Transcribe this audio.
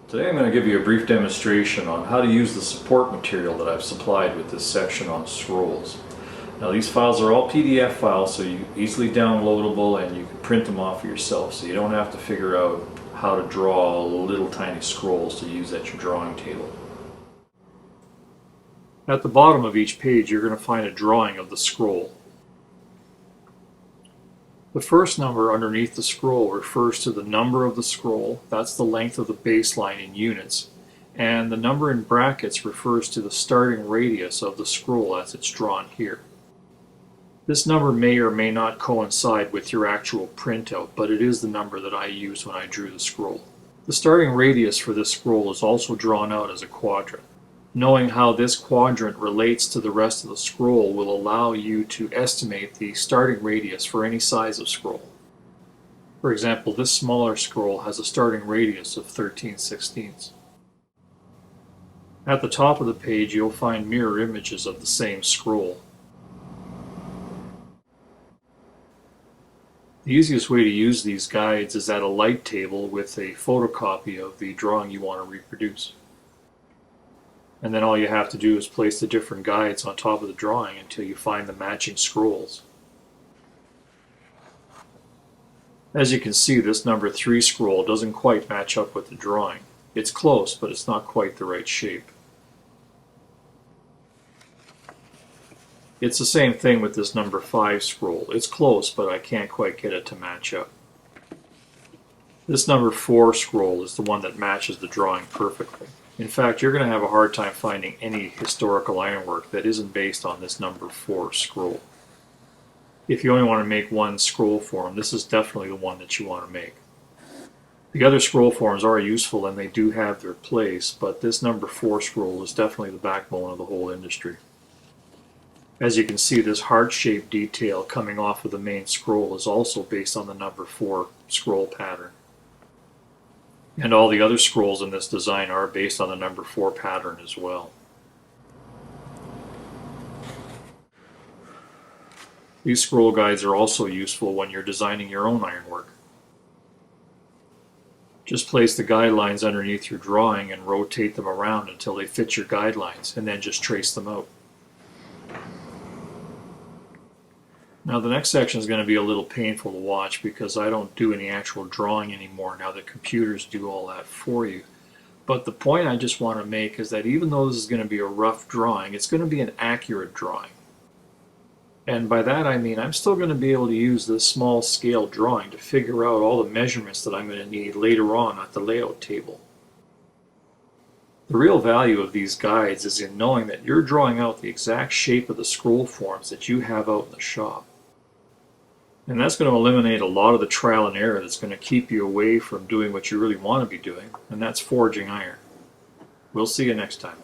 Today I'm going to give you a brief demonstration on how to use the support material that I've supplied with this section on scrolls. Now these files are all PDF files, so you easily downloadable and you can print them off for yourself, so you don't have to figure out how to draw little tiny scrolls to use at your drawing table. At the bottom of each page you're going to find a drawing of the scroll. The first number underneath the scroll refers to the number of the scroll, that's the length of the baseline in units, and the number in brackets refers to the starting radius of the scroll as it's drawn here. This number may or may not coincide with your actual printout, but it is the number that I used when I drew the scroll. The starting radius for this scroll is also drawn out as a quadrant. Knowing how this quadrant relates to the rest of the scroll will allow you to estimate the starting radius for any size of scroll. For example, this smaller scroll has a starting radius of 13/16. At the top of the page you'll find mirror images of the same scroll. The easiest way to use these guides is at a light table with a photocopy of the drawing you want to reproduce. And then all you have to do is place the different guides on top of the drawing until you find the matching scrolls. As you can see, this number 3 scroll doesn't quite match up with the drawing. It's close, but it's not quite the right shape. It's the same thing with this number 5 scroll. It's close, but I can't quite get it to match up. This number 4 scroll is the one that matches the drawing perfectly. In fact, you're going to have a hard time finding any historical ironwork that isn't based on this number 4 scroll. If you only want to make one scroll form, this is definitely the one that you want to make. The other scroll forms are useful and they do have their place, but this number 4 scroll is definitely the backbone of the whole industry. As you can see, this heart-shaped detail coming off of the main scroll is also based on the number 4 scroll pattern. And all the other scrolls in this design are based on the number 4 pattern as well. These scroll guides are also useful when you're designing your own ironwork. Just place the guidelines underneath your drawing and rotate them around until they fit your guidelines, and then just trace them out. Now the next section is going to be a little painful to watch because I don't do any actual drawing anymore now that computers do all that for you. But the point I just want to make is that even though this is going to be a rough drawing, it's going to be an accurate drawing. And by that I mean I'm still going to be able to use this small scale drawing to figure out all the measurements that I'm going to need later on at the layout table. The real value of these guides is in knowing that you're drawing out the exact shape of the scroll forms that you have out in the shop. And that's going to eliminate a lot of the trial and error that's going to keep you away from doing what you really want to be doing, and that's forging iron. We'll see you next time.